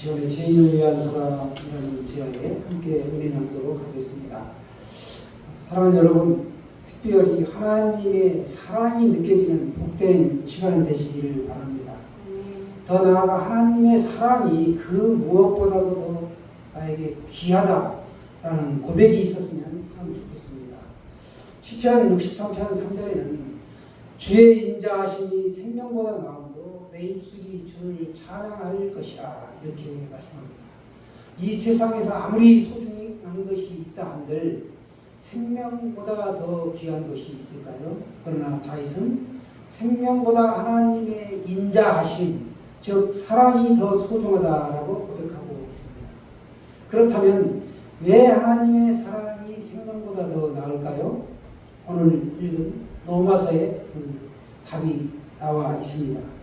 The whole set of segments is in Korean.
시간에 죄인을 위한 사랑이라는 제안에 함께 은혜 나누도록 하겠습니다. 사랑하는 여러분, 특별히 하나님의 사랑이 느껴지는 복된 시간 되시기를 바랍니다. 더 나아가 하나님의 사랑이 그 무엇보다도 더 나에게 귀하다라는 고백이 있었으면 참 좋겠습니다. 시편 63편 3절에는 주의 인자하심이 생명보다 나음으로 내 입술이 주를 찬양할 것이라 이렇게 말씀합니다. 이 세상에서 아무리 소중히 한 것이 있다 한들 생명보다 더 귀한 것이 있을까요? 그러나 다윗은 생명보다 하나님의 인자하심, 즉 사랑이 더 소중하다라고 고백하고 있습니다. 그렇다면 왜 하나님의 사랑이 생명보다 더 나을까요? 오늘 읽은 로마서에 그 답이 나와 있습니다.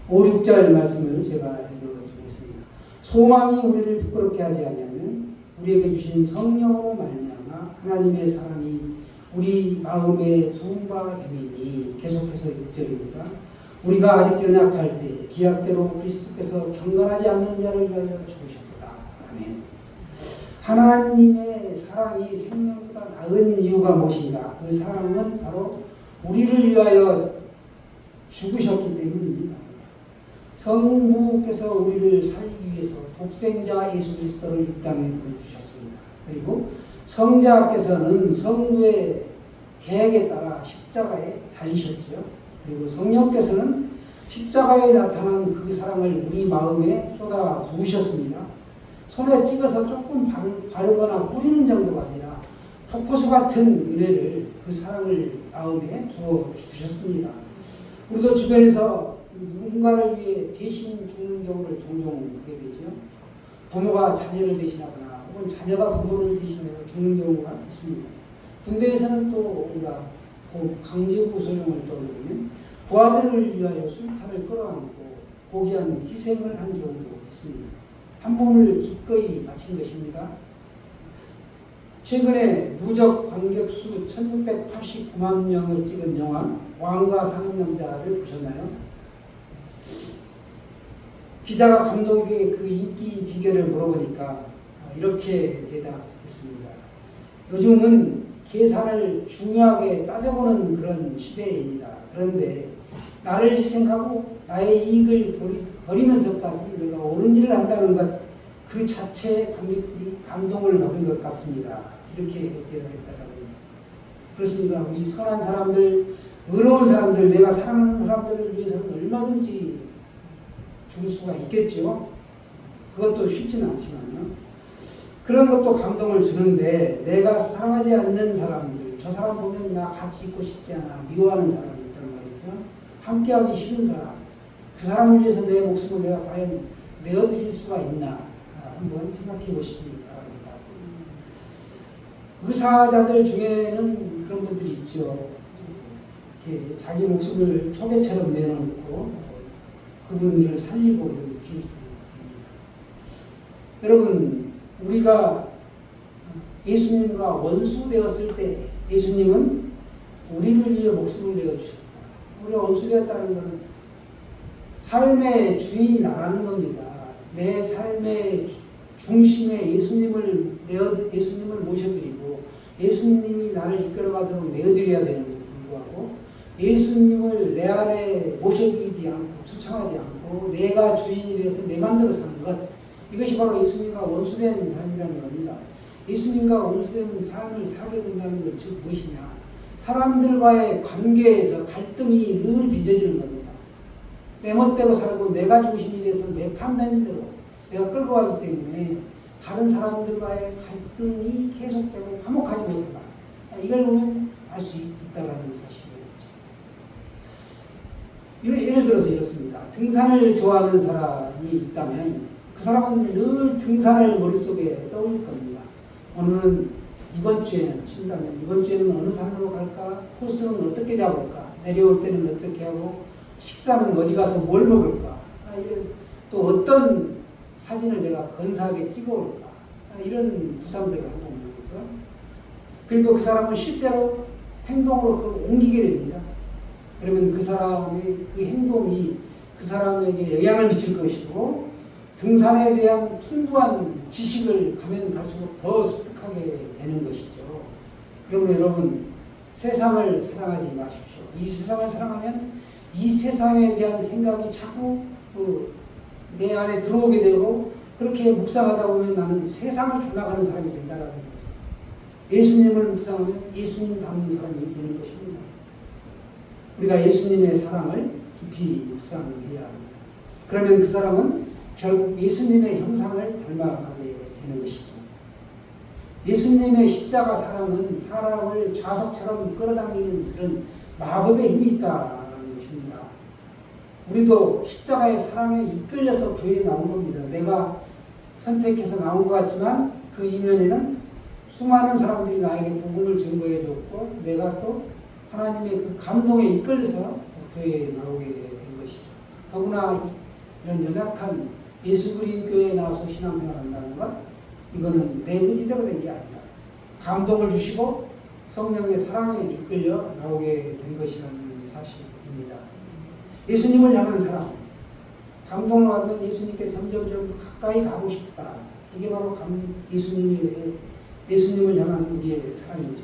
5, 6절 말씀을 제가 읽어드리겠습니다. 소망이 우리를 부끄럽게 하지 않으면 우리에게 주신 성령으로 말미암아 하나님의 사랑이 우리 마음에 부은 바 됨이니, 계속해서 6절입니다. 우리가 아직 연약할 때 기약대로 그리스도께서 경건하지 않는 자를 위하여 죽으셨도다. 아멘. 하나님의 사랑이 생명보다 나은 이유가 무엇인가? 그 사랑은 바로 우리를 위하여 죽으셨기 때문입니다. 성부께서 우리를 살리기 위해서 독생자 예수 그리스도를 이 땅에 보내주셨습니다. 그리고 성자께서는 성부의 계획에 따라 십자가에 달리셨죠. 그리고 성령께서는 십자가에 나타난 그 사랑을 우리 마음에 쏟아 부으셨습니다. 손에 찍어서 조금 바르거나 뿌리는 정도가 아니라 폭포수 같은 은혜를, 그 사랑을 마음에 부어 주셨습니다. 우리도 주변에서 누군가를 위해 대신 죽는 경우를 종종 보게 되죠. 부모가 자녀를 대신하거나 혹은 자녀가 부모를 대신해서 죽는 경우가 있습니다. 군대에서는 또 우리가 강제구 소용을 떠오르면 부하들을 위하여 술탄을 끌어안고 고귀한 희생을 한 경우도 있습니다. 한 몸을 기꺼이 바친 것입니다. 최근에 누적 관객 수 1689만 명을 찍은 영화 왕과 사는 남자를 보셨나요? 기자가 감독에게 그 인기 비결을 물어보니까 이렇게 대답했습니다. 요즘은 계산을 중요하게 따져보는 그런 시대입니다. 그런데 나를 희생하고 나의 이익을 버리면서까지 내가 옳은 일을 한다는 것, 그 자체에 관객들이 감동을 받은 것 같습니다. 이렇게 대답했다라고요. 그렇습니다. 우리 선한 사람들, 의로운 사람들, 내가 사랑하는 사람들을 위해서는 얼마든지 죽을 수가 있겠죠. 그것도 쉽지는 않지만요. 그런 것도 감동을 주는데, 내가 사랑하지 않는 사람들, 저 사람 보면 나 같이 있고 싶지 않아, 미워하는 사람이 있단 말이죠. 함께하기 싫은 사람, 그 사람을 위해서 내 목숨을 내가 과연 내어드릴 수가 있나, 한번 생각해 보시기 바랍니다. 의사자들 중에는 그런 분들이 있죠. 이렇게 자기 목숨을 초계처럼 내놓고 그분들을 살리고 이런 케이스입니다. 여러분, 우리가 예수님과 원수 되었을 때 예수님은 우리를 위해 목숨을 내어주셨다. 우리가 원수 되었다는 것은 삶의 주인이 나라는 겁니다. 내 삶의 중심에 예수님을 모셔드리고 예수님이 나를 이끌어가도록 내어드려야 되는 것에 불구하고 예수님을 내 안에 모셔드리지 않고 초청하지 않고 내가 주인이 되어서 내 맘대로 사는 것, 이것이 바로 예수님과 원수된 삶이라는 겁니다. 예수님과 원수된 삶을 살게 된다는 것, 즉 무엇이냐? 사람들과의 관계에서 갈등이 늘 빚어지는 겁니다. 내 멋대로 살고 내가 중심이 돼서 내 판단대로 내가 끌고 가기 때문에 다른 사람들과의 갈등이 계속되고 화목하지 못한다. 이걸 보면 알 수 있다라는 사실이죠. 예를 들어서 이렇습니다. 등산을 좋아하는 사람이 있다면 그 사람은 늘 등산을 머릿속에 떠올릴 겁니다. 오늘은 이번 주에는 쉰다면 이번 주에는 어느 산으로 갈까? 코스는 어떻게 잡을까? 내려올 때는 어떻게 하고 식사는 어디 가서 뭘 먹을까? 또 어떤 사진을 내가 근사하게 찍어올까? 이런 구상들을 한다는 거죠. 그리고 그 사람은 실제로 행동으로 그걸 옮기게 됩니다. 그러면 그 사람의 그 행동이 그 사람에게 영향을 미칠 것이고 등산에 대한 풍부한 지식을 가면 갈수록 더 습득하게 되는 것이죠. 그러면 여러분, 세상을 사랑하지 마십시오. 이 세상을 사랑하면 이 세상에 대한 생각이 자꾸 내 안에 들어오게 되고, 그렇게 묵상하다 보면 나는 세상을 닮아가는 사람이 된다는 거죠. 예수님을 묵상하면 예수님 닮는 사람이 되는 것입니다. 우리가 예수님의 사랑을 깊이 묵상해야 합니다. 그러면 그 사람은 결국 예수님의 형상을 닮아가게 되는 것이죠. 예수님의 십자가 사랑은 사람을 좌석처럼 끌어당기는 그런 마법의 힘이 있다는 것입니다. 우리도 십자가의 사랑에 이끌려서 교회에 나온 겁니다. 내가 선택해서 나온 것 같지만 그 이면에는 수많은 사람들이 나에게 복음을 증거해 줬고, 내가 또 하나님의 그 감동에 이끌려서 교회에 나오게 된 것이죠. 더구나 이런 연약한 예수 그린 교회에 나와서 신앙생활 한다는 것, 이거는 내 의지대로 된 게 아니라 감동을 주시고 성령의 사랑에 이끌려 나오게 된 것이라는 사실입니다. 예수님을 향한 사랑, 감동을 받으면 예수님께 점점 가까이 가고 싶다. 이게 바로 예수님을 향한 우리의 사랑이죠.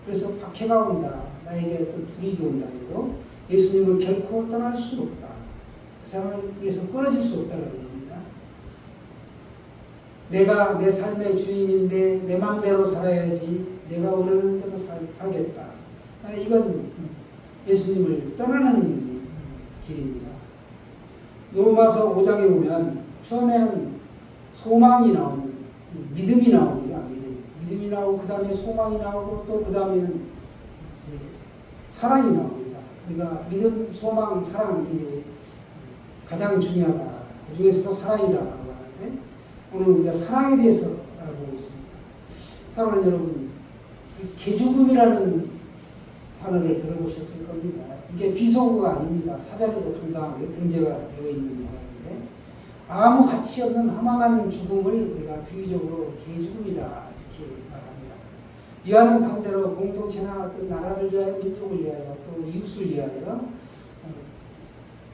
그래서 박해가 온다, 나에게 어떤 불이익이 온다 해도 예수님을 결코 떠날 수 없다. 그 사랑을 위해서 끊어질 수 없다는 겁니다. 내가 내 삶의 주인인데 내 맘대로 살아야지, 내가 원하는 대로 살겠다. 이건 예수님을 떠나는 길입니다. 로마서 5장에 보면 처음에는 소망이 나오고 믿음이 나옵니다. 믿음이 나오고 그 다음에 소망이 나오고 또 그 다음에는 사랑이 나옵니다. 우리가 믿음, 소망, 사랑, 이게 가장 중요하다. 그 중에서도 사랑이다라고 하는데, 오늘 우리가 사랑에 대해서 알아보고 있습니다. 사랑하는 여러분, 개죽음이라는 단어를 들어보셨을 겁니다. 이게 비속어가 아닙니다. 사전에도 당당하게 등재가 되어 있는 단어인데, 아무 가치 없는 허망한 죽음을 우리가 비유적으로 개죽음이다 이렇게 말합니다. 이와는 반대로 공동체나 어떤 나라를 위하여, 민족을 위하여, 또 이웃을 위하여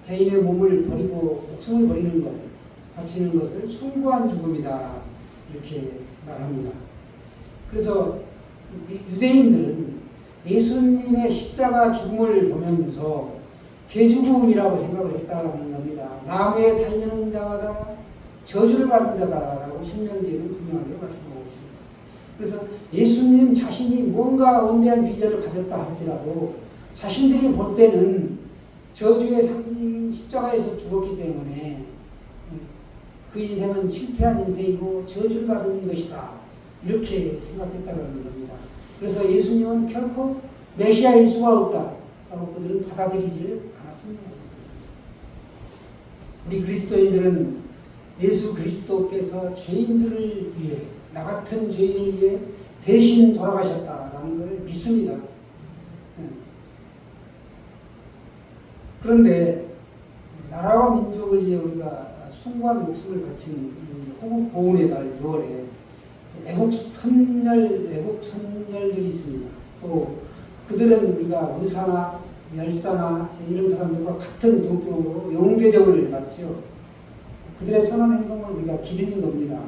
개인의 몸을 버리고 목숨을 버리는 것, 바치는 것을 숭고한 죽음이다 이렇게 말합니다. 그래서 유대인들은 예수님의 십자가 죽음을 보면서 개죽음이라고 생각을 했다는 겁니다. 나무에 달리는 자마다 저주를 받은 자다라고 신명기에는 분명하게 말씀하고 있습니다. 그래서 예수님 자신이 뭔가 원대한 비전을 가졌다 할지라도 자신들이 볼 때는 저주의 상징인 십자가에서 죽었기 때문에 그 인생은 실패한 인생이고 저주를 받은 것이다 이렇게 생각했다는 겁니다. 그래서 예수님은 결코 메시아일 수가 없다라고 그들은 받아들이지를 않았습니다. 우리 그리스도인들은 예수 그리스도께서 죄인들을 위해, 나 같은 죄인을 위해 대신 돌아가셨다라는 것을 믿습니다. 그런데 나라와 민족을 위해 우리가 숭고한 목숨을 바친 호국 보훈의 달 6월에 애국 선열들이 있습니다. 또 그들은 우리가 의사나 열사나 이런 사람들과 같은 동격으로 영웅대접을 받죠. 그들의 선한 행동을 우리가 기리는 겁니다.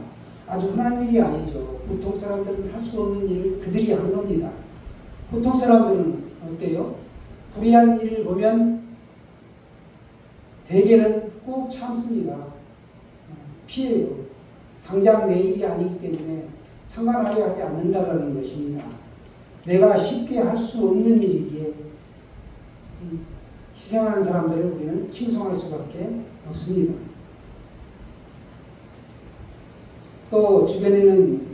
아주 흔한 일이 아니죠. 보통 사람들은 할 수 없는 일을 그들이 한 겁니다. 보통 사람들은 어때요? 불의한 일을 보면 대개는 꾹 참습니다. 피해요. 당장 내 일이 아니기 때문에 상관하려 하지 않는다라는 것입니다. 내가 쉽게 할 수 없는 일이기에 희생하는 사람들을 우리는 칭송할 수밖에 없습니다. 또 주변에는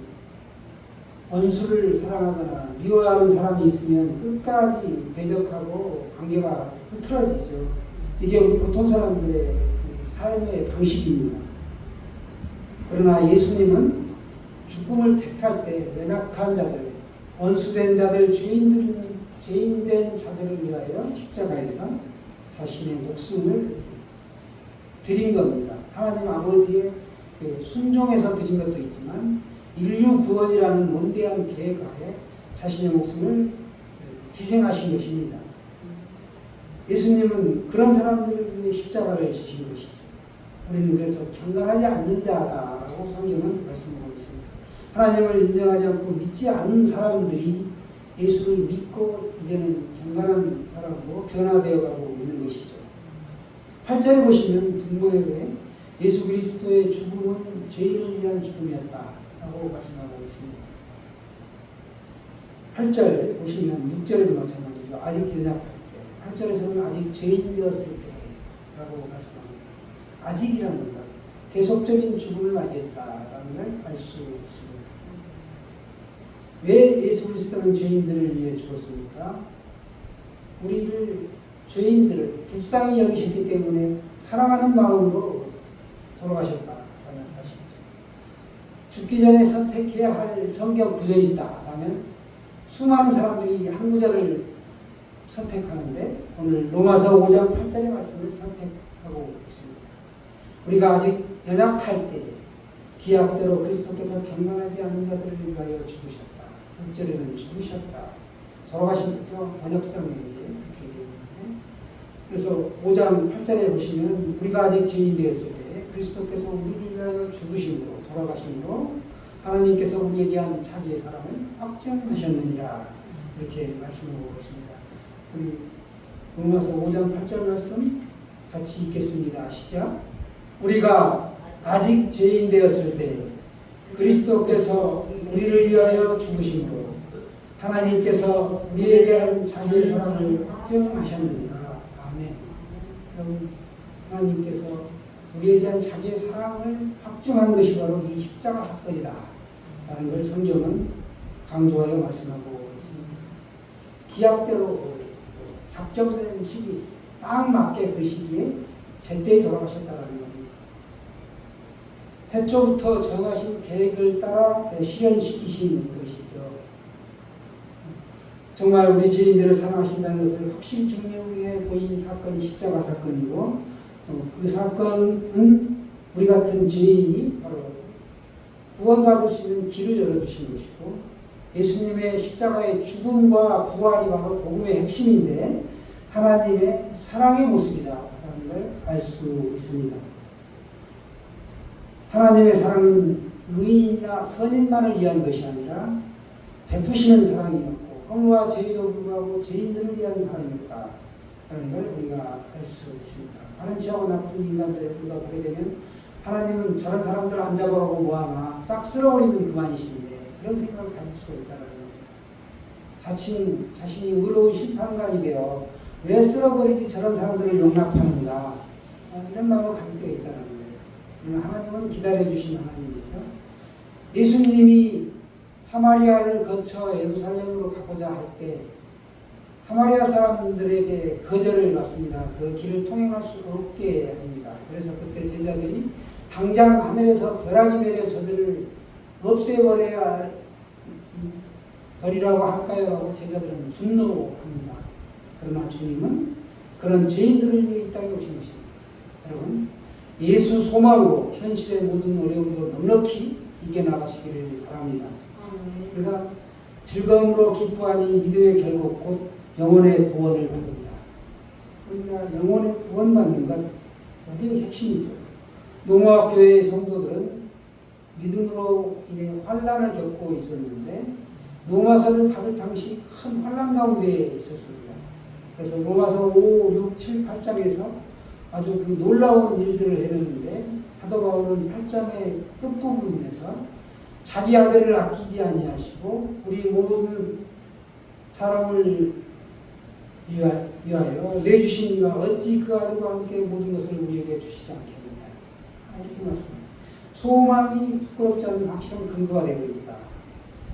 원수를 사랑하거나 미워하는 사람이 있으면 끝까지 대적하고 관계가 흐트러지죠. 이게 우리 보통 사람들의 그 삶의 방식입니다. 그러나 예수님은 죽음을 택할 때 연약한 자들, 원수된 자들, 죄인된 자들을 위하여 십자가에서 자신의 목숨을 드린 겁니다. 하나님 아버지의 순종해서 드린 것도 있지만 인류 구원이라는 원대한 계획하에 자신의 목숨을 희생하신 것입니다. 예수님은 그런 사람들을 위해 십자가를 지신 것이죠. 우리는 그래서 경건하지 않는 자다라고 성경은 말씀하고 있습니다. 하나님을 인정하지 않고 믿지 않는 사람들이 예수를 믿고 이제는 경건한 사람으로 변화되어 가고 있는 것이죠. 8절에 보시면 분모에 예수 그리스도의 죽음은 죄인을 위한 죽음이었다라고 말씀하고 있습니다. 8절 보시면 6절에도 마찬가지죠. 아직 연약할 때. 8절에서는 아직 죄인이었을 때라고 말씀합니다. 아직이라는 것, 계속적인 죽음을 맞이했다라는 걸 알 수 있습니다. 왜 예수 그리스도는 죄인들을 위해 죽었습니까? 우리를 죄인들을 불쌍히 여기셨기 때문에 사랑하는 마음으로 돌아가셨다라는 사실이죠. 죽기 전에 선택해야 할 성경 구절이 있다라면 수많은 사람들이 한 구절을 선택하는데 오늘 로마서 5장 8절의 말씀을 선택하고 있습니다. 우리가 아직 연약할 때에 기약대로 그리스도께서 경건하지 않은 자들을 위하여 죽으셨다. 6절에는 죽으셨다. 돌아가신 거죠. 번역성에 이제 그렇게 되어 있는데, 그래서 5장 8절에 보시면 우리가 아직 죄인 되었을 때 그리스도께서 우리를 위하여 죽으심으로 돌아가심으로 하나님께서 우리에 대한 자기의 사랑을 확증하셨느니라 이렇게 말씀하고 있습니다. 우리 로마서 5장 8절 말씀 같이 읽겠습니다. 시작. 우리가 아직 죄인 되었을 때 그리스도께서 우리를 위하여 죽으심으로 하나님께서 우리에 대한 자기의 사랑을 확증하셨느니라. 아멘. 여러분, 하나님께서 우리에 대한 자기의 사랑을 확증한 것이 바로 이 십자가 사건이다 라는 걸 성경은 강조하여 말씀하고 있습니다. 기약대로 작정된 시기, 딱 맞게 그 시기에 제때에 돌아가셨다는 겁니다. 태초부터 정하신 계획을 따라 실현시키신 것이죠. 정말 우리 죄인들을 사랑하신다는 것을 확실히 증명해 보인 사건이 십자가 사건이고, 그 사건은 우리 같은 죄인이 바로 구원받을 수 있는 길을 열어주신 것이고, 예수님의 십자가의 죽음과 부활이 바로 복음의 핵심인데 하나님의 사랑의 모습이다라는 걸 알 수 있습니다. 하나님의 사랑은 의인이나 선인만을 위한 것이 아니라 베푸시는 사랑이었고 허무와 죄에도 불구하고 죄인들을 위한 사랑이었다라는 걸 우리가 알 수 있습니다. 바른 죄하고 나쁜 인간들을 우리가 보게 되면 하나님은 저런 사람들 안 잡아가고 뭐하나 싹 쓸어버리는 그만이신데 그런 생각을 가질 수가 있다는 겁니다. 자신이 의로운 심판관이 되어 왜 쓸어버리지 저런 사람들을 용납하는가 이런 마음을 가질 때가 있다는 거예요. 하나님은 기다려주신 하나님이죠. 예수님이 사마리아를 거쳐 예루살렘으로 가고자 할 때 사마리아 사람들에게 거절을 받습니다. 그 길을 통행할 수 없게 합니다. 그래서 그때 제자들이 당장 하늘에서 벼락이 내려 저들을 없애버려야 버리라고 할까요? 라고 제자들은 분노합니다. 그러나 주님은 그런 죄인들을 위해 이 땅에 오신 것입니다. 여러분, 예수 소망으로 현실의 모든 어려움도 넉넉히 이겨나가시기를 바랍니다. 우리가 즐거움으로 기뻐하니 믿음의 결국 곧 영혼의 구원을 받습니다. 우리가 영혼의 구원받는 것, 여기가 핵심이죠. 노아 교회의 성도들은 믿음으로 인해 환난을 겪고 있었는데 로마서를 받을 당시 큰 환난 가운데 있었습니다. 그래서 로마서 5, 6, 7, 8장에서 아주 그 놀라운 일들을 해냈는데 사도 바울은 8장의 끝부분에서 자기 아들을 아끼지 아니하시고 우리 모든 사람을 위하여 내주신 이가 어찌 그 아들과 함께 모든 것을 우리에게 주시지 않겠느냐 이렇게 말씀합니다. 소망이 부끄럽지 않은 확실한 근거가 되고 있다.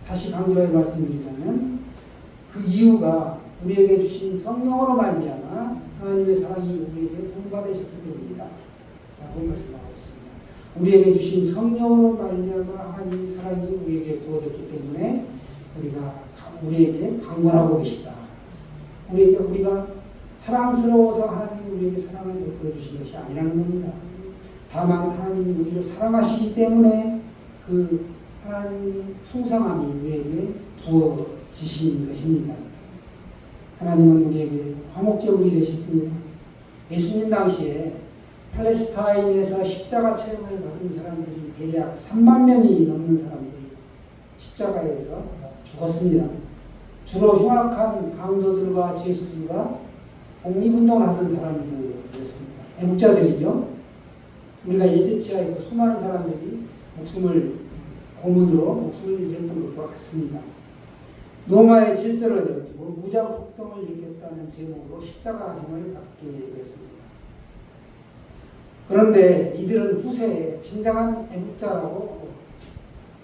다시 강조해 말씀드리자면 그 이유가 우리에게 주신 성령으로 말미암아 하나님의 사랑이 우리에게 분바되셨기 때문이다 라고 말씀하고 있습니다. 우리에게 주신 성령으로 말미암아 하나님의 사랑이 우리에게 부어졌기 때문에 우리에게 강권하고 계시다. 우리가 사랑스러워서 하나님이 우리에게 사랑을 베풀어 주신 것이 아니라는 겁니다. 다만 하나님이 우리를 사랑하시기 때문에 그 하나님의 풍성함이 우리에게 부어지신 것입니다. 하나님은 우리에게 화목제물이 되셨습니다. 예수님 당시에 팔레스타인에서 십자가 체험을 받은 사람들이 대략 3만 명이 넘는 사람들이 십자가에서 죽었습니다. 주로 흉악한 강도들과 죄수들과 독립운동을 하던 사람들이었습니다. 애국자들이죠. 우리가 일제치하에서 수많은 사람들이 고문으로 목숨을 잃었던 것과 같습니다. 로마의 질서를 저지고 무장 폭동을 일으켰다는 제목으로 십자가형을 받게 됐습니다. 그런데 이들은 후세에 진정한 애국자라고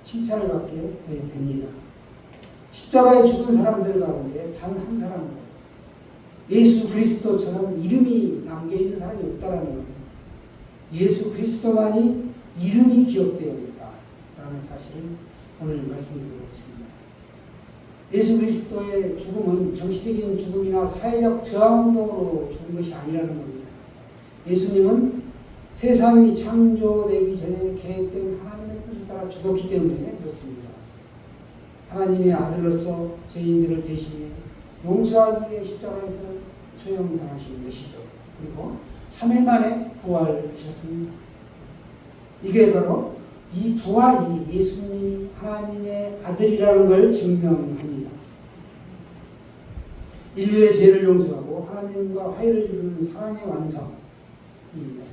칭찬을 받게 됩니다. 십자가에 죽은 사람들 가운데 단 한 사람도 예수 그리스도처럼 이름이 남겨있는 사람이 없다라는 겁니다. 예수 그리스도만이 이름이 기억되어 있다라는 사실을 오늘 말씀드리고 있습니다. 예수 그리스도의 죽음은 정치적인 죽음이나 사회적 저항운동으로 죽은 것이 아니라는 겁니다. 예수님은 세상이 창조되기 전에 계획된 하나님의 뜻을 따라 죽었기 때문에 그렇습니다. 하나님의 아들로서 죄인들을 대신해 용서하기 위해 십자가에서 처형당하신 것이죠. 그리고 3일 만에 부활하셨습니다. 이게 바로 이 부활이 예수님이 하나님의 아들이라는 걸 증명합니다. 인류의 죄를 용서하고 하나님과 화해를 이루는 사랑의 완성입니다.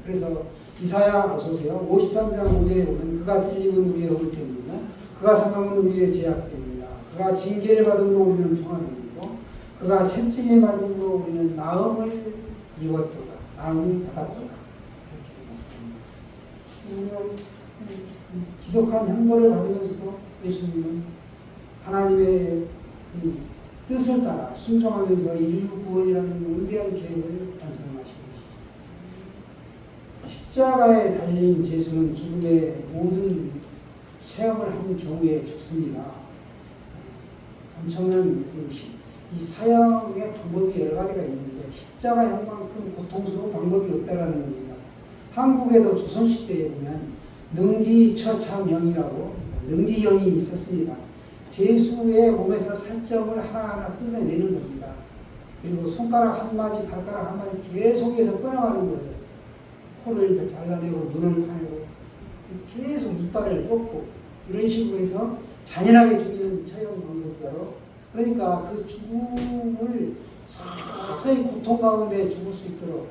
그래서 이사야 어서오세요. 53장 5절에 보면 그가 찔림은 우리의 허물 때문이며 그가 상함은 우리의 죄악 때문이다. 그가 징계를 받음으로 우리는 평안을 누리고 그가 채찍에 맞음으로 우리는 나음을 입었도다. 나음을 받았도다. 이렇게 말씀합니다. 지독한 형벌을 받으면서도 예수님은 하나님의 그 뜻을 따라 순종하면서 인류 구원이라는 원대한 계획을 완성하신 것이죠. 십자가에 달린 예수는 죽음의 모든 체험을 한 경우에 죽습니다. 엄청난 이 사형의 방법이 여러 가지가 있는데 십자가형만큼 고통스러운 방법이 없다라는 겁니다. 한국에도 조선시대에 보면 능지처참형이라고 능지형이 있었습니다. 제수의 몸에서 살점을 하나하나 뜯어내는 겁니다. 그리고 손가락 한 마디, 발가락 한 마디 계속해서 끊어가는 거예요. 코를 잘라내고 눈을 파내고 계속 이빨을 뽑고 이런 식으로 해서 잔인하게 죽이는 처형 방법이로 그러니까 그 죽음을 서서히 고통 가운데 죽을 수 있도록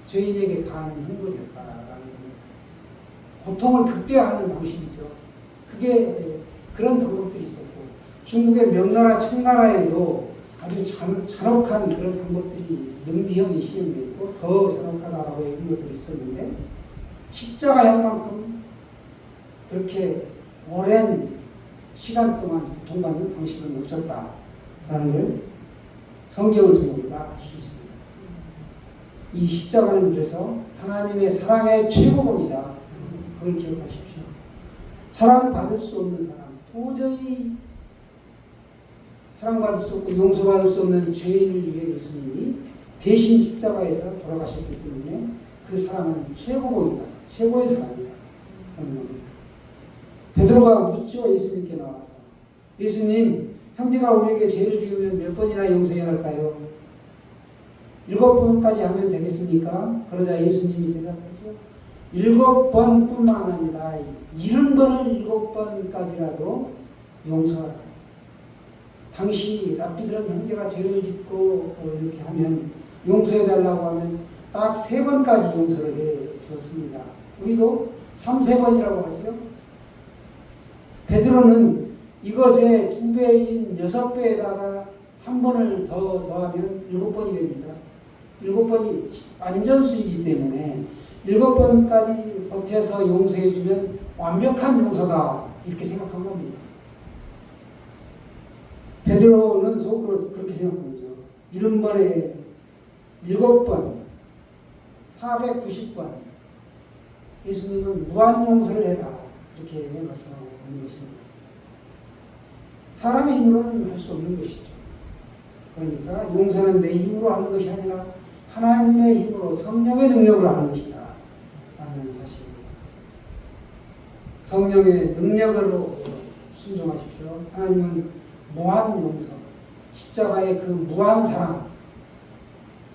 죄인에게 가하는 형벌이었다라는 겁니다. 고통을 극대화하는 방식이죠. 그게 그런 방법들이 있었고 중국의 명나라 청나라에도 아주 잔혹한 그런 방법들이 능지형이 시행되어 있고 더 잔혹하다라고 이런 것들이 있었는데 십자가형만큼 그렇게 오랜 시간 동안 고통받는 방식은 없었다라는 걸 성경을 통해 우리가 알 수 있습니다. 이 십자가는 그래서 하나님의 사랑의 최고봉이다. 그걸 기억하십시오. 사랑받을 수 없는 사람, 도저히 사랑받을 수 없고 용서받을 수 없는 죄인을 위해 예수님이 대신 십자가에서 돌아가셨기 때문에 그 사랑은 최고봉이다. 최고의 사랑이다. 베드로가 묻죠. 예수님께 나와서 예수님, 형제가 우리에게 죄를 지으면 몇 번이나 용서해야 할까요? 7번까지 하면 되겠습니까? 그러자 예수님이 대답하죠. 7번뿐만 아니라 70번을 7번까지라도 용서하라. 당시 랍비들은 형제가 죄를 짓고 이렇게 하면 용서해달라고 하면 딱 3번까지 용서를 해 주었습니다. 우리도 3, 4번이라고 하죠. 베드로는 이것의 2배인 6배에다가 1번을 더하면 7번이 됩니다. 7번이 완전수이기 때문에 7번까지 버텨서 용서해주면 완벽한 용서다. 이렇게 생각한 겁니다. 베드로는 속으로 그렇게 생각한 거죠. 70번에 7번, 490번. 예수님은 무한 용서를 해라. 이렇게 말씀하고 있는 것입니다. 사람의 힘으로는 할 수 없는 것이죠. 그러니까 용서는 내 힘으로 하는 것이 아니라 하나님의 힘으로 성령의 능력으로 하는 것이다. 라는 사실입니다. 성령의 능력으로 순종하십시오. 하나님은 무한 용서, 십자가의 그 무한 사랑,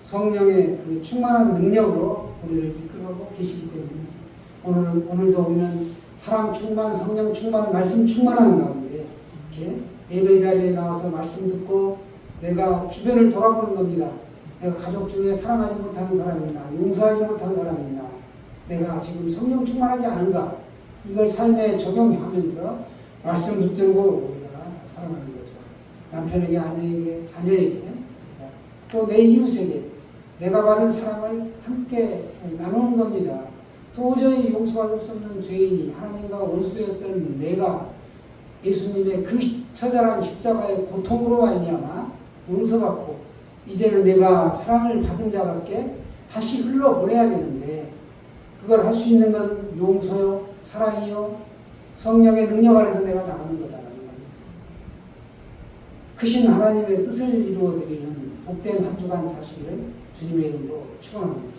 성령의 그 충만한 능력으로 우리를 이끌어가고 계시기 때문에 오늘도 우리는 사랑 충만, 성령 충만, 말씀 충만한 가운데 이렇게 예배 자리에 나와서 말씀 듣고 내가 주변을 돌아보는 겁니다. 내가 가족 중에 사랑하지 못하는 사람이 있나, 용서하지 못하는 사람이 있나, 내가 지금 성령 충만하지 않은가, 이걸 삶에 적용하면서 말씀 붙들고 우리가 살아가는 거죠. 남편에게, 아내에게, 자녀에게, 또 내 이웃에게 내가 받은 사랑을 함께 나누는 겁니다. 도저히 용서받을 수 없는 죄인이 하나님과 원수였던 내가 예수님의 그 처절한 십자가의 고통으로 말미암아 용서받고 이제는 내가 사랑을 받은 자답게 다시 흘러보내야 되는데 그걸 할 수 있는 건 용서요, 사랑이요, 성령의 능력 안에서 내가 나가는 거다라는 겁니다. 크신 하나님의 뜻을 이루어드리는 복된 한 주간 사시기를 주님의 이름으로 축원합니다.